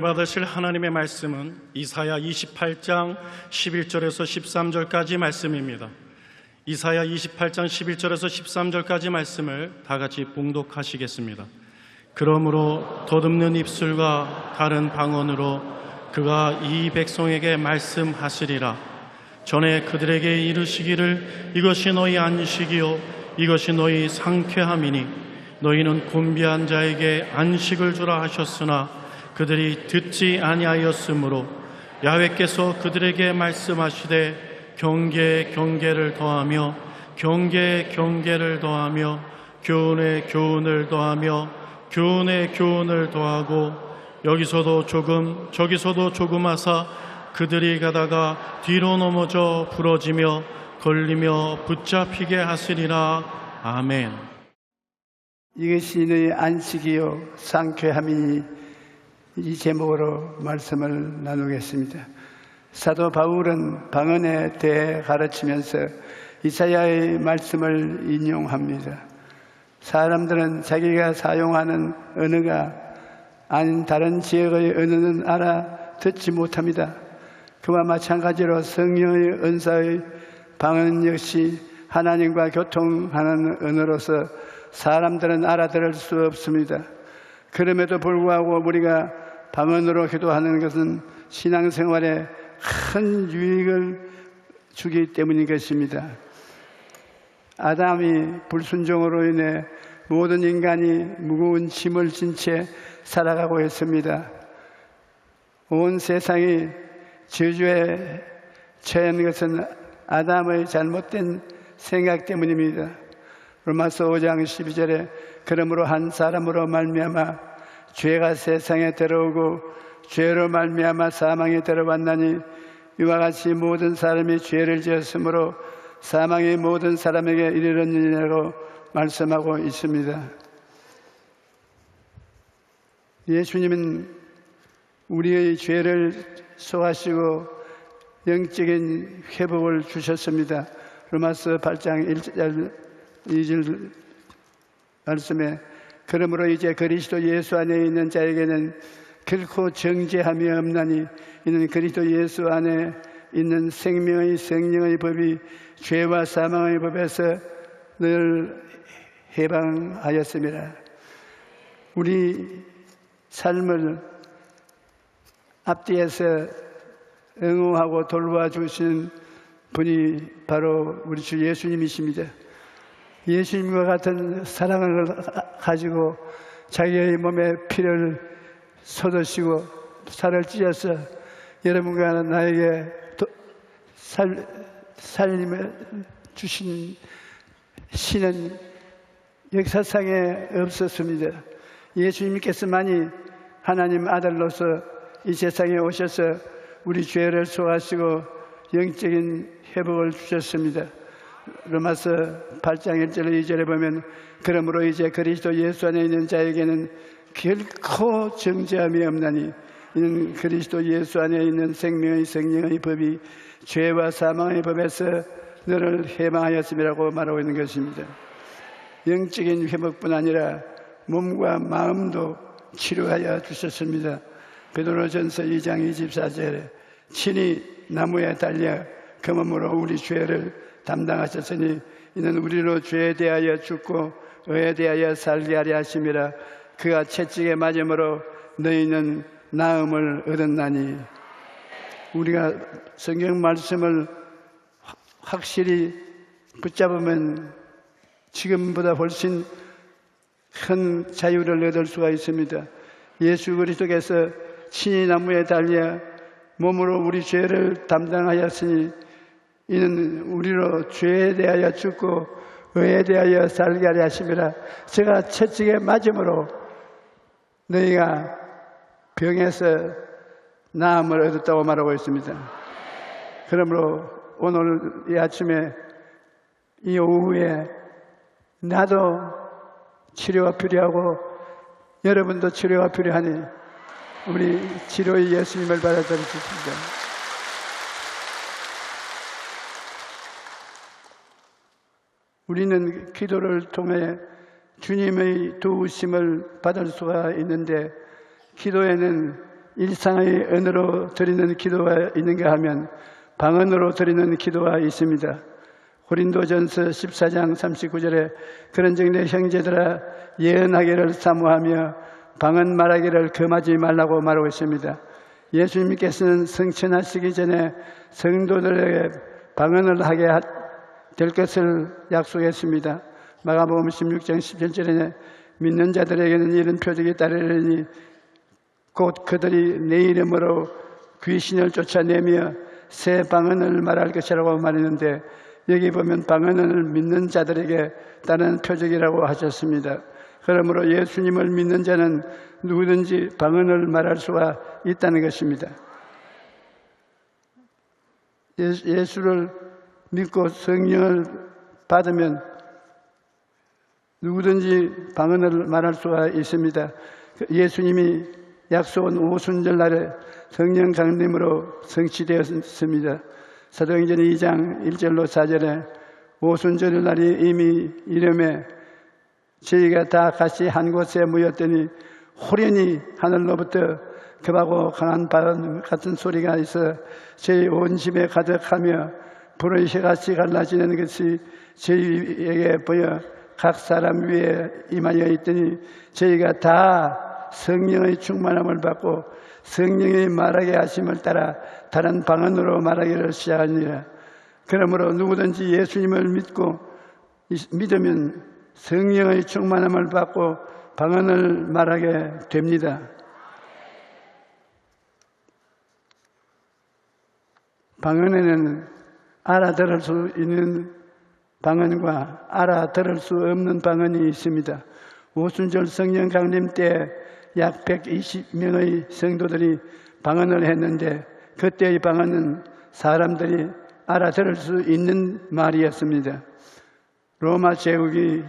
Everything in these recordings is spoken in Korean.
받으실 하나님의 말씀은 이사야 28장 11절에서 13절까지 말씀입니다. 이사야 28장 11절에서 13절까지 말씀을 다 같이 봉독하시겠습니다. 그러므로 더듬는 입술과 다른 방언으로 그가 이 백성에게 말씀하시리라. 전에 그들에게 이르시기를 이것이 너희 안식이요 이것이 너희 상쾌함이니 너희는 곤비한 자에게 안식을 주라 하셨으나 그들이 듣지 아니하였으므로 야훼께서 그들에게 말씀하시되 경계에 경계를 더하며 경계에 경계를 더하며 교훈에 교훈을 더하며 교훈에 교훈을 더하고 여기서도 조금 저기서도 조금 하사 그들이 가다가 뒤로 넘어져 부러지며 걸리며 붙잡히게 하시리라. 아멘. 이것이 너희 안식이요 상쾌함이니 이 제목으로 말씀을 나누겠습니다. 사도 바울은 방언에 대해 가르치면서 이사야의 말씀을 인용합니다. 사람들은 자기가 사용하는 언어가 아닌 다른 지역의 언어는 알아듣지 못합니다. 그와 마찬가지로 성령의 은사의 방언 역시 하나님과 교통하는 언어로서 사람들은 알아들을 수 없습니다. 그럼에도 불구하고 우리가 방언으로 기도하는 것은 신앙생활에 큰 유익을 주기 때문인 것입니다. 아담이 불순종으로 인해 모든 인간이 무거운 짐을 진 채 살아가고 있습니다. 온 세상이 저주에 처한 것은 아담의 잘못된 생각 때문입니다. 로마서 5장 12절에 그러므로 한 사람으로 말미암아 죄가 세상에 들어오고 죄로 말미암아 사망에 들어왔나니 이와 같이 모든 사람이 죄를 지었으므로 사망이 모든 사람에게 이르렀느니라고 말씀하고 있습니다. 예수님은 우리의 죄를 소화하시고 영적인 회복을 주셨습니다. 로마서 8장 1절 2절 말씀에 그러므로 이제 그리스도 예수 안에 있는 자에게는 결코 정죄함이 없나니 이는 그리스도 예수 안에 있는 생명의 성령의 법이 죄와 사망의 법에서 늘 해방하였습니다. 우리 삶을 앞뒤에서 응원하고 돌봐주시는 분이 바로 우리 주 예수님이십니다. 예수님과 같은 사랑을 가지고 자기의 몸에 피를 쏟으시고 살을 찢어서 여러분과 나에게 살림을 주신 신은 역사상에 없었습니다. 예수님께서만이 하나님 아들로서 이 세상에 오셔서 우리 죄를 소화하시고 영적인 회복을 주셨습니다. 로마서 8장 1절 2절에 보면 그러므로 이제 그리스도 예수 안에 있는 자에게는 결코 정죄함이 없나니 이는 그리스도 예수 안에 있는 생명의 성령의 법이 죄와 사망의 법에서 너를 해방하였음이라고 말하고 있는 것입니다. 영적인 회복뿐 아니라 몸과 마음도 치료하여 주셨습니다. 베드로전서 2장 24절에 친히 나무에 달려 그 몸으로 우리 죄를 담당하셨으니 이는 우리로 죄에 대하여 죽고 의에 대하여 살게 하려 하심이라. 그가 채찍에 맞음으로 너희는 나음을 얻었나니. 우리가 성경 말씀을 확실히 붙잡으면 지금보다 훨씬 큰 자유를 얻을 수가 있습니다. 예수 그리스도께서 친히 나무에 달려 몸으로 우리 죄를 담당하였으니 이는 우리로 죄에 대하여 죽고 의에 대하여 살게 하려 하심이라. 제가 채찍에 맞음으로 너희가 병에서 나음을 얻었다고 말하고 있습니다. 그러므로 오늘 이 아침에 이 오후에 나도 치료가 필요하고 여러분도 치료가 필요하니 우리 치료의 예수님을 받아들이십시다. 우리는 기도를 통해 주님의 도우심을 받을 수가 있는데 기도에는 일상의 언어로 드리는 기도가 있는가 하면 방언으로 드리는 기도가 있습니다. 고린도전서 14장 39절에 그런즉 내 형제들아 예언하기를 사모하며 방언 말하기를 금하지 말라고 말하고 있습니다. 예수님께서는 성천하시기 전에 성도들에게 방언을 하게 될 것을 약속했습니다. 마가복음 16장 17절에 믿는 자들에게는 이런 표적이 따르리니 곧 그들이 내 이름으로 귀신을 쫓아내며 새 방언을 말할 것이라고 말했는데, 여기 보면 방언을 믿는 자들에게 따르는 표적이라고 하셨습니다. 그러므로 예수님을 믿는 자는 누구든지 방언을 말할 수가 있다는 것입니다. 예수를 믿고 성령을 받으면 누구든지 방언을 말할 수가 있습니다. 예수님이 약속은 오순절날에 성령 강림으로 성취되었습니다. 사도행전 2장 1절로 4절에 오순절날이 이미 이름에 저희가 다 같이 한 곳에 모였더니 호련히 하늘로부터 급하고 강한 바람 같은 소리가 있어 저희 온 집에 가득하며 불의 혀같이 갈라지는 것이 저희에게 보여 각 사람 위에 임하여 있더니 저희가 다 성령의 충만함을 받고 성령의 말하게 하심을 따라 다른 방언으로 말하기를 시작하니라. 그러므로 누구든지 예수님을 믿으면 성령의 충만함을 받고 방언을 말하게 됩니다. 방언에는 알아들을 수 있는 방언과 알아들을 수 없는 방언이 있습니다. 오순절 성령 강림 때 약 120명의 성도들이 방언을 했는데 그때의 방언은 사람들이 알아들을 수 있는 말이었습니다. 로마 제국이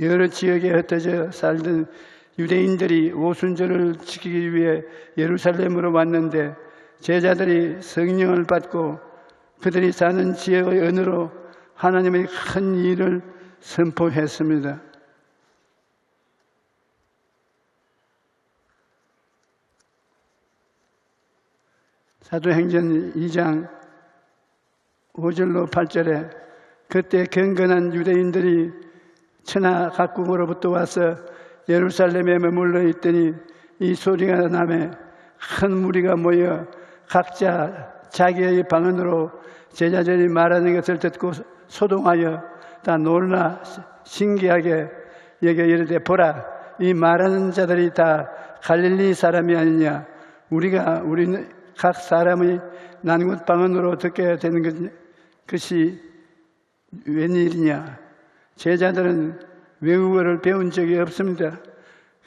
여러 지역에 흩어져 살던 유대인들이 오순절을 지키기 위해 예루살렘으로 왔는데 제자들이 성령을 받고 그들이 사는 지역의 언어로 하나님의 큰 일을 선포했습니다. 사도행전 2장 5절로 8절에 그때 경건한 유대인들이 천하 각국으로부터 와서 예루살렘에 머물러 있더니 이 소리가 나매 큰 무리가 모여 각자 자기의 방언으로 제자들이 말하는 것을 듣고 소동하여 다 놀라 신기하게 여겨 이르되 보라 이 말하는 자들이 다 갈릴리 사람이 아니냐 우리는 각 사람의 난곳 방언으로 듣게 되는 것이 웬일이냐. 제자들은 외국어를 배운 적이 없습니다.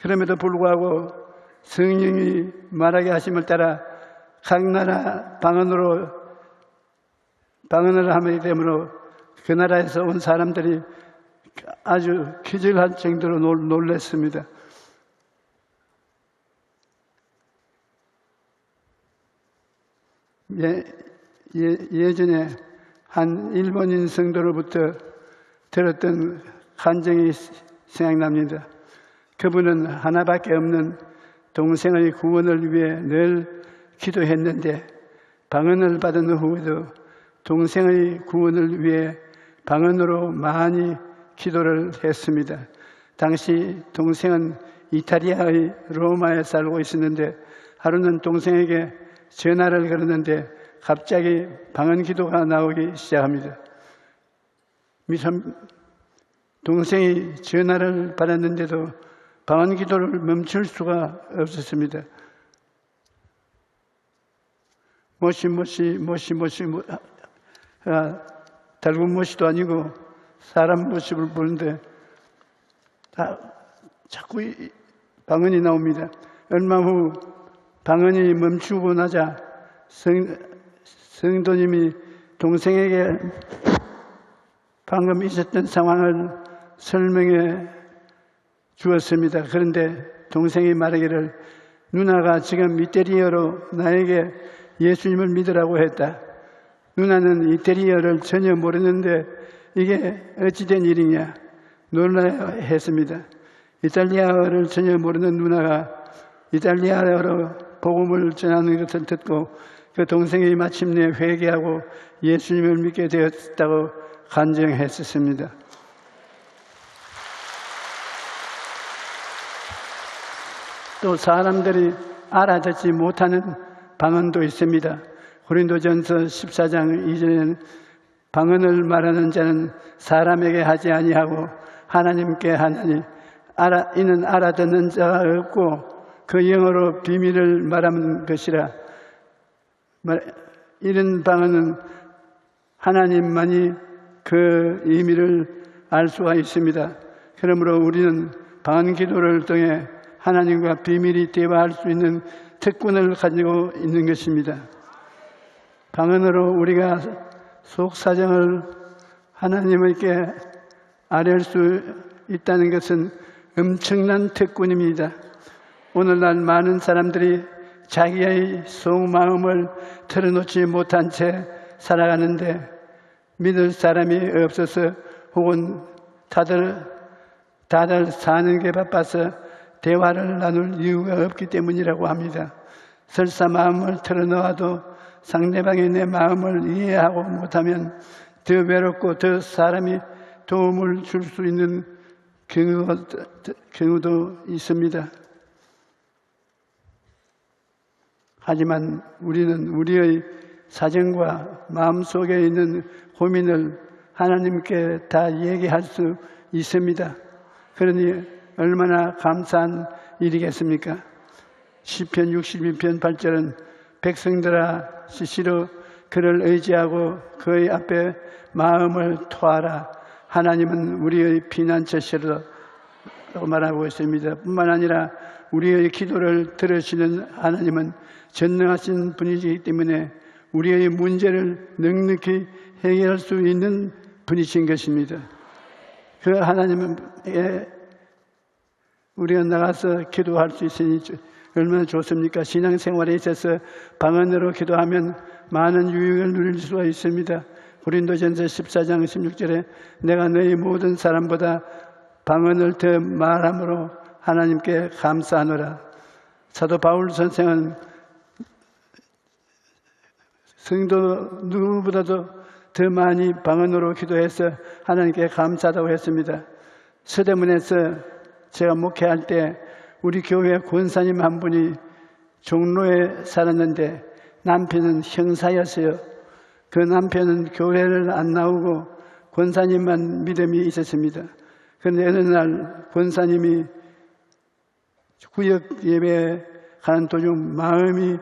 그럼에도 불구하고 성령이 말하게 하심을 따라 각 나라 방언을 하게 되므로 그 나라에서 온 사람들이 아주 기절할 정도로 놀랐습니다. 예전에 한 일본인 성도로부터 들었던 간증이 생각납니다. 그분은 하나밖에 없는 동생의 구원을 위해 늘 기도했는데 방언을 받은 후에도 동생의 구원을 위해 방언으로 많이 기도를 했습니다. 당시 동생은 이탈리아의 로마에 살고 있었는데 하루는 동생에게 전화를 걸었는데 갑자기 방언 기도가 나오기 시작합니다. 동생이 전화를 받았는데도 방언 기도를 멈출 수가 없었습니다. 달군 모시도 아니고 사람 모습을 보는데 자꾸 방언이 나옵니다. 얼마 후 방언이 멈추고 나자 성도님이 동생에게 방금 있었던 상황을 설명해 주었습니다. 그런데 동생이 말하기를 누나가 지금 이태리어로 나에게 예수님을 믿으라고 했다. 누나는 이태리어를 전혀 모르는데 이게 어찌된 일이냐 놀라야 했습니다. 이탈리아어를 전혀 모르는 누나가 이탈리아어로 복음을 전하는 것을 듣고 그 동생이 마침내 회개하고 예수님을 믿게 되었다고 간증했었습니다. 또 사람들이 알아듣지 못하는 방언도 있습니다. 고린도전서 14장 2절에는 방언을 말하는 자는 사람에게 하지 아니하고 하나님께 하나니 이는 알아듣는 자가 없고 그 영어로 비밀을 말하는 것이라. 이런 방언은 하나님만이 그 의미를 알 수가 있습니다. 그러므로 우리는 방언 기도를 통해 하나님과 비밀이 대화할 수 있는 특권을 가지고 있는 것입니다. 방언으로 우리가 속사정을 하나님께 아뢰할 수 있다는 것은 엄청난 특권입니다. 오늘날 많은 사람들이 자기의 속마음을 털어놓지 못한 채 살아가는데 믿을 사람이 없어서 혹은 다들 사는 게 바빠서 대화를 나눌 이유가 없기 때문이라고 합니다. 설사 마음을 털어놓아도 상대방이 내 마음을 이해하고 못하면 더 외롭고 더 사람이 도움을 줄 수 있는 경우도 있습니다. 하지만 우리는 우리의 사정과 마음속에 있는 고민을 하나님께 다 얘기할 수 있습니다. 그러니 얼마나 감사한 일이겠습니까? 시편 62편 8절은 백성들아 시시로 그를 의지하고 그의 앞에 마음을 토하라. 하나님은 우리의 피난처시라고 말하고 있습니다. 뿐만 아니라 우리의 기도를 들으시는 하나님은 전능하신 분이시기 때문에 우리의 문제를 넉넉히 해결할 수 있는 분이신 것입니다. 그 하나님에 우리가 나가서 기도할 수 있으니 얼마나 좋습니까? 신앙생활에 있어서 방언으로 기도하면 많은 유익을 누릴 수가 있습니다. 고린도전서 14장 16절에 내가 너희 모든 사람보다 방언을 더 말함으로 하나님께 감사하노라. 사도 바울 선생은 성도 누구보다도 더 많이 방언으로 기도해서 하나님께 감사하다고 했습니다. 서대문에서 제가 목회할 때 우리 교회 권사님 한 분이 종로에 살았는데 남편은 형사였어요. 그 남편은 교회를 안 나오고 권사님만 믿음이 있었습니다. 그런데 어느 날 권사님이 구역 예배에 가는 도중 마음이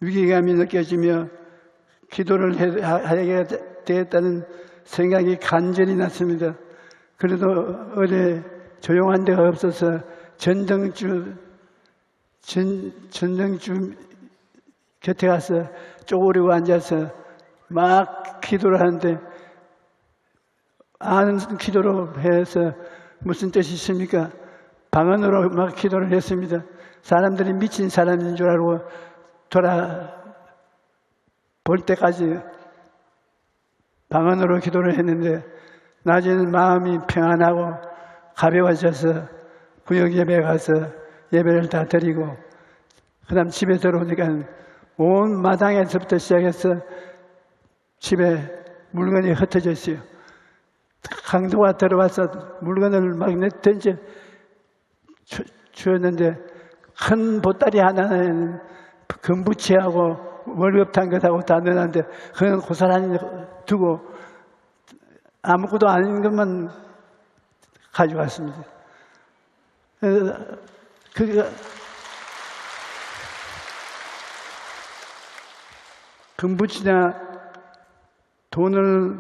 위기감이 느껴지며 기도를 하게 되었다는 생각이 간절히 났습니다. 그래도 어제 조용한 데가 없어서 전등주 곁에 가서 쪼그리고 앉아서 막 기도를 하는데 아는 기도로 해서 무슨 뜻이 있습니까? 방언으로 막 기도를 했습니다. 사람들이 미친 사람인 줄 알고 돌아볼 때까지 방언으로 기도를 했는데 낮에는 마음이 평안하고 가벼워져서 구역 예배에 가서 예배를 다 드리고 그 다음 집에 들어오니까 온 마당에서부터 시작해서 집에 물건이 흩어져 있어요. 강도가 들어와서 물건을 막 던져 주었는데 큰 보따리 하나는 금부치하고 월급 탄 것하고 다 넣었는데 그건 고스란히 두고 아무것도 아닌 것만 가져갔습니다. 금부치나 돈을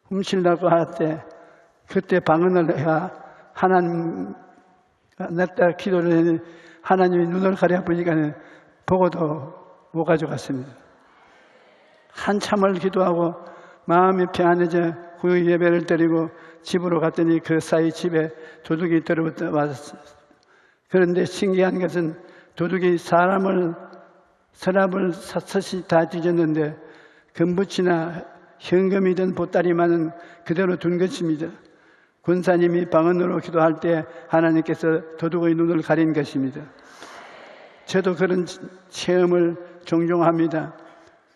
훔치려고 할 때 그때 방언을 해야 하나님 냈다 기도를 했는데 하나님이 눈을 가려보니까 보고도 못 가져갔습니다. 한참을 기도하고 마음이 평안해져 구역 예배를 드리고 집으로 갔더니 그 사이 집에 도둑이 들어왔어요. 그런데 신기한 것은 도둑이 서랍을 샅샅이 다 뒤졌는데 금부치나 현금이든 보따리만은 그대로 둔 것입니다. 군사님이 방언으로 기도할 때 하나님께서 도둑의 눈을 가린 것입니다. 저도 그런 체험을 종종 합니다.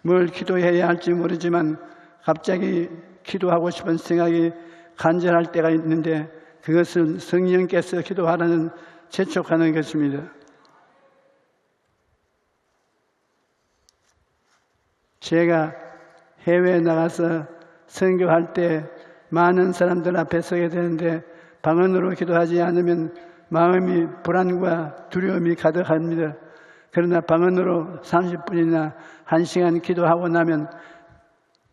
뭘 기도해야 할지 모르지만 갑자기 기도하고 싶은 생각이 간절할 때가 있는데 그것은 성령께서 기도하라는 재촉하는 것입니다. 제가 해외에 나가서 선교할 때 많은 사람들 앞에 서게 되는데 방언으로 기도하지 않으면 마음이 불안과 두려움이 가득합니다. 그러나 방언으로 30분이나 1시간 기도하고 나면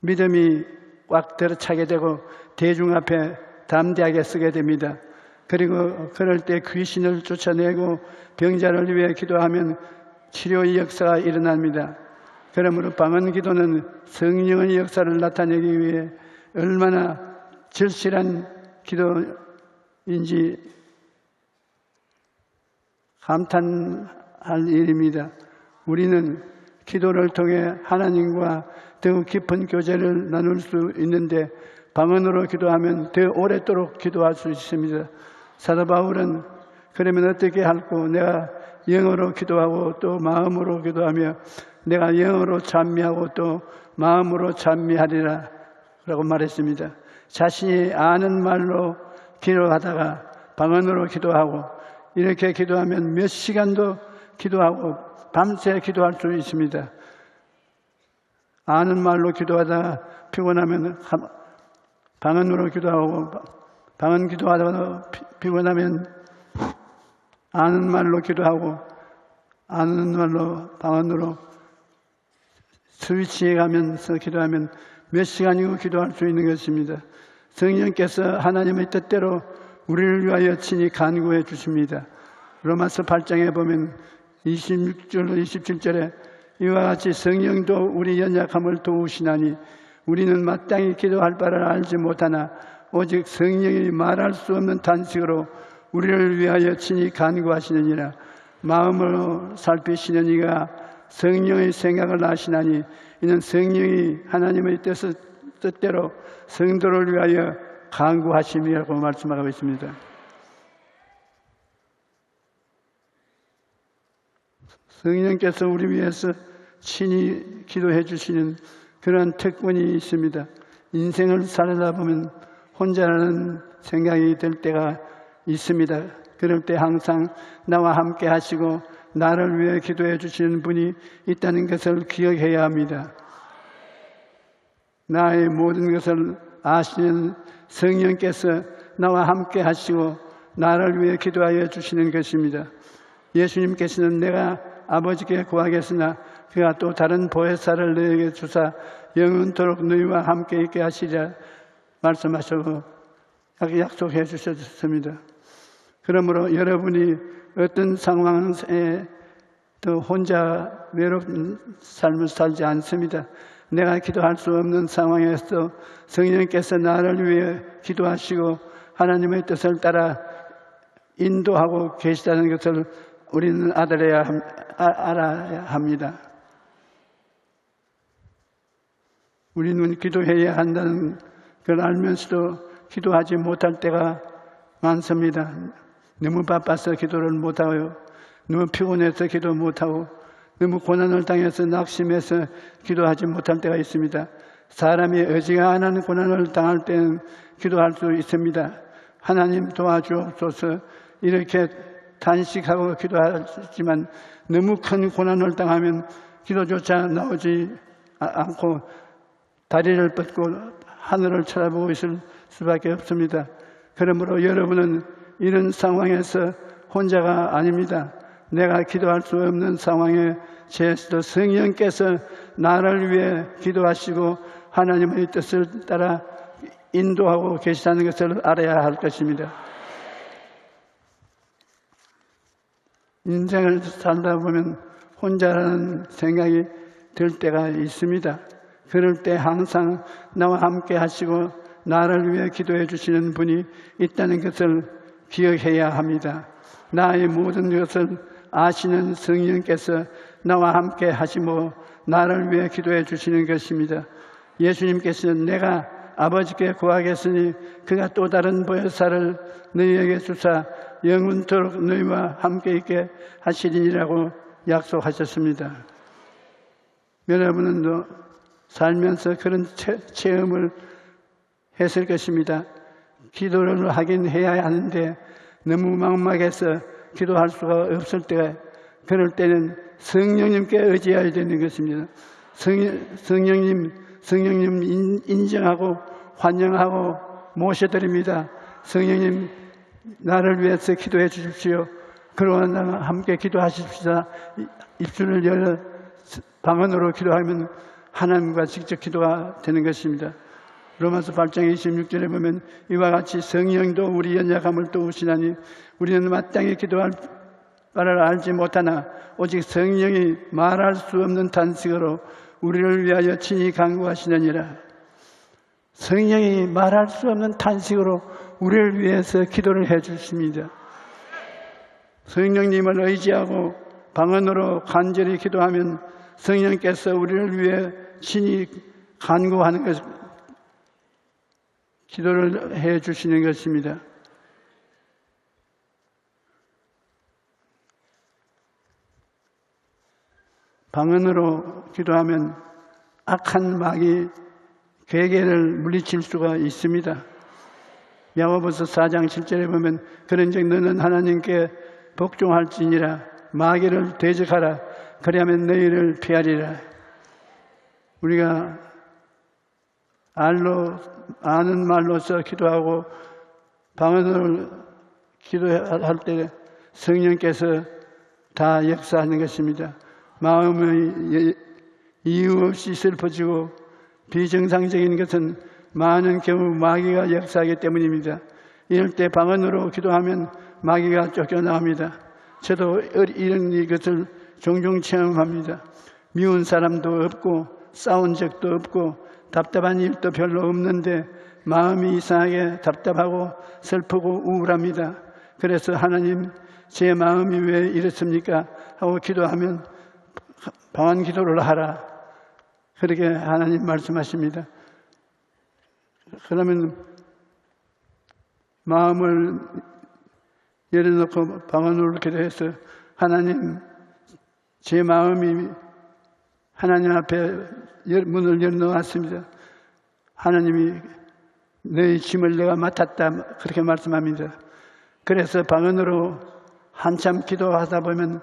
믿음이 꽉 들어차게 되고 대중 앞에 담대하게 서게 됩니다. 그리고 그럴 때 귀신을 쫓아내고 병자를 위해 기도하면 치료의 역사가 일어납니다. 그러므로 방언 기도는 성령의 역사를 나타내기 위해 얼마나 절실한 기도인지 감탄할 일입니다. 우리는 기도를 통해 하나님과 더욱 깊은 교제를 나눌 수 있는데 방언으로 기도하면 더 오랫도록 기도할 수 있습니다. 사도 바울은 그러면 어떻게 할꼬? 내가 영어로 기도하고 또 마음으로 기도하며 내가 영어로 찬미하고 또 마음으로 찬미하리라 라고 말했습니다. 자신이 아는 말로 기도하다가 방언으로 기도하고 이렇게 기도하면 몇 시간도 기도하고 밤새 기도할 수 있습니다. 아는 말로 기도하다가 피곤하면 방언으로 기도하고 방언 기도하다가 피곤하면 아는 말로 기도하고 아는 말로 방언으로 스위치해 가면서 기도하면 몇 시간이고 기도할 수 있는 것입니다. 성령께서 하나님의 뜻대로 우리를 위하여 친히 간구해 주십니다. 로마서 8장에 보면 26절 27절에 이와 같이 성령도 우리 연약함을 도우시나니 우리는 마땅히 기도할 바를 알지 못하나 오직 성령이 말할 수 없는 탄식으로 우리를 위하여 친히 간구하시느니라. 마음으로 살피시는 이가 성령의 생각을 아시나니 이는 성령이 하나님의 뜻대로 성도를 위하여 간구하심이라고 말씀하고 있습니다. 성령께서 우리 위해서 친히 기도해 주시는 그런 특권이 있습니다. 인생을 살다 보면 혼자라는 생각이 들 때가 있습니다. 그럴 때 항상 나와 함께 하시고 나를 위해 기도해 주시는 분이 있다는 것을 기억해야 합니다. 나의 모든 것을 아시는 성령께서 나와 함께 하시고 나를 위해 기도하여 주시는 것입니다. 예수님께서는 내가 아버지께 구하겠으나 그가 또 다른 보혜사를 너에게 주사 영원토록 너희와 함께 있게 하시리라 말씀하시고 약속해 주셨습니다. 그러므로 여러분이 어떤 상황에 또 혼자 외로운 삶을 살지 않습니다. 내가 기도할 수 없는 상황에서 성령께서 나를 위해 기도하시고 하나님의 뜻을 따라 인도하고 계시다는 것을 우리는 알아야 합니다. 우리는 기도해야 한다는 걸 알면서도 기도하지 못할 때가 많습니다. 너무 바빠서 기도를 못하고요. 너무 피곤해서 기도 못하고 너무 고난을 당해서 낙심해서 기도하지 못할 때가 있습니다. 사람이 어지간한 고난을 당할 때는 기도할 수 있습니다. 하나님 도와주옵소서 이렇게 단식하고 기도하지만 너무 큰 고난을 당하면 기도조차 나오지 않고 다리를 뻗고 하늘을 쳐다보고 있을 수밖에 없습니다. 그러므로 여러분은 이런 상황에서 혼자가 아닙니다. 내가 기도할 수 없는 상황에 제스도 성령께서 나를 위해 기도하시고 하나님의 뜻을 따라 인도하고 계시다는 것을 알아야 할 것입니다. 인생을 살다 보면 혼자라는 생각이 들 때가 있습니다. 그럴 때 항상 나와 함께 하시고 나를 위해 기도해 주시는 분이 있다는 것을 기억해야 합니다. 나의 모든 것을 아시는 성령께서 나와 함께 하시고 나를 위해 기도해 주시는 것입니다. 예수님께서는 내가 아버지께 구하겠으니 그가 또 다른 보혜사를 너희에게 주사 영원토록 너희와 함께 있게 하시리라고 약속하셨습니다. 여러분은 살면서 그런 체험을 했을 것입니다. 기도를 하긴 해야 하는데 너무 막막해서 기도할 수가 없을 때, 그럴 때는 성령님께 의지해야 되는 것입니다. 성령님 인정하고 환영하고 모셔드립니다. 성령님, 나를 위해서 기도해 주십시오. 그러나 나와 함께 기도하십시다. 입술을 열어 방언으로 기도하면 하나님과 직접 기도가 되는 것입니다. 로마서 8장 26절에 보면 이와 같이 성령도 우리 연약함을 도우시나니 우리는 마땅히 기도할 바를 알지 못하나 오직 성령이 말할 수 없는 탄식으로 우리를 위하여 친히 간구하시느니라. 성령이 말할 수 없는 탄식으로 우리를 위해서 기도를 해 주십니다. 성령님을 의지하고 방언으로 간절히 기도하면 성령께서 우리를 위해 친히 간구하는 것, 기도를 해 주시는 것입니다. 방언으로 기도하면 악한 마귀 괴계를 물리칠 수가 있습니다. 야고보서 4장 7절에 보면 그런즉 너는 하나님께 복종할지니라 마귀를 대적하라 그리하면 너희를 피하리라. 우리가 아는 말로서 기도하고 방언으로 기도할 때 성령께서 다 역사하는 것입니다. 마음이 이유 없이 슬퍼지고 비정상적인 것은 많은 경우 마귀가 역사하기 때문입니다. 이럴 때 방언으로 기도하면 마귀가 쫓겨나옵니다. 저도 이런 것을 종종 체험합니다. 미운 사람도 없고 싸운 적도 없고 답답한 일도 별로 없는데 마음이 이상하게 답답하고 슬프고 우울합니다. 그래서 하나님, 제 마음이 왜 이렇습니까? 하고 기도하면 방언 기도를 하라. 그렇게 하나님 말씀하십니다. 그러면 마음을 열어놓고 방언으로 기도해서 하나님, 제 마음이 하나님 앞에 문을 열어놓았습니다. 하나님이 너희 짐을 내가 맡았다. 그렇게 말씀합니다. 그래서 방언으로 한참 기도하다 보면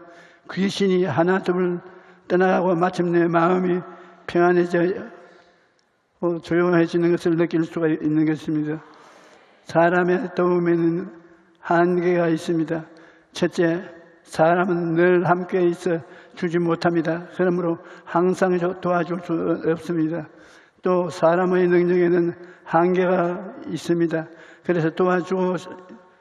귀신이 하나 둘 떠나가고 마침내 마음이 평안해져 조용해지는 것을 느낄 수가 있는 것입니다. 사람의 도움에는 한계가 있습니다. 첫째, 사람은 늘 함께 있어 주지 못합니다. 그러므로 항상 도와줄 수 없습니다. 또 사람의 능력에는 한계가 있습니다. 그래서 도와주고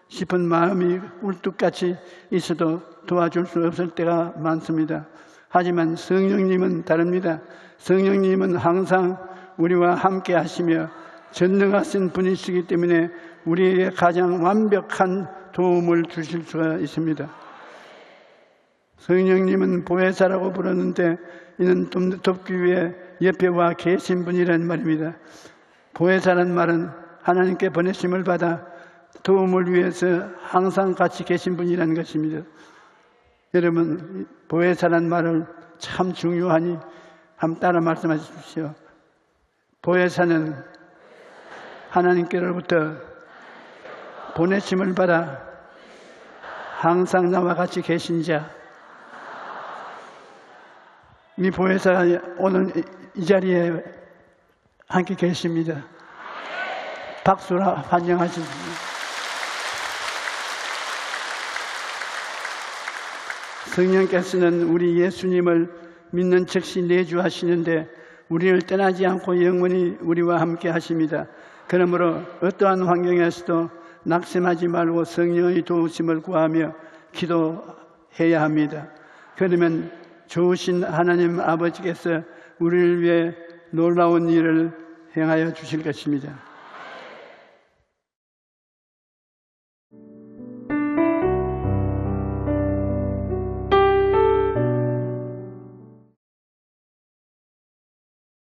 싶은 마음이 울뚝같이 있어도 도와줄 수 없을 때가 많습니다. 하지만 성령님은 다릅니다. 성령님은 항상 우리와 함께 하시며 전능하신 분이시기 때문에 우리에게 가장 완벽한 도움을 주실 수가 있습니다. 성령님은 보혜사라고 부르는데 이는 돕기 위해 옆에 와 계신 분이라는 말입니다. 보혜사라는 말은 하나님께 보내심을 받아 도움을 위해서 항상 같이 계신 분이라는 것입니다. 여러분, 보혜사라는 말을 참 중요하니 한번 따라 말씀하십시오. 보혜사는 하나님께로부터 보내심을 받아 항상 나와 같이 계신 자. 이 보혜사가 오늘 이 자리에 함께 계십니다. 박수로 환영하십니다. 성령께서는 우리 예수님을 믿는 즉시 내주하시는데 우리를 떠나지 않고 영원히 우리와 함께 하십니다. 그러므로 어떠한 환경에서도 낙심하지 말고 성령의 도우심을 구하며 기도해야 합니다. 그러면 좋으신 하나님 아버지께서 우리를 위해 놀라운 일을 행하여 주실 것입니다.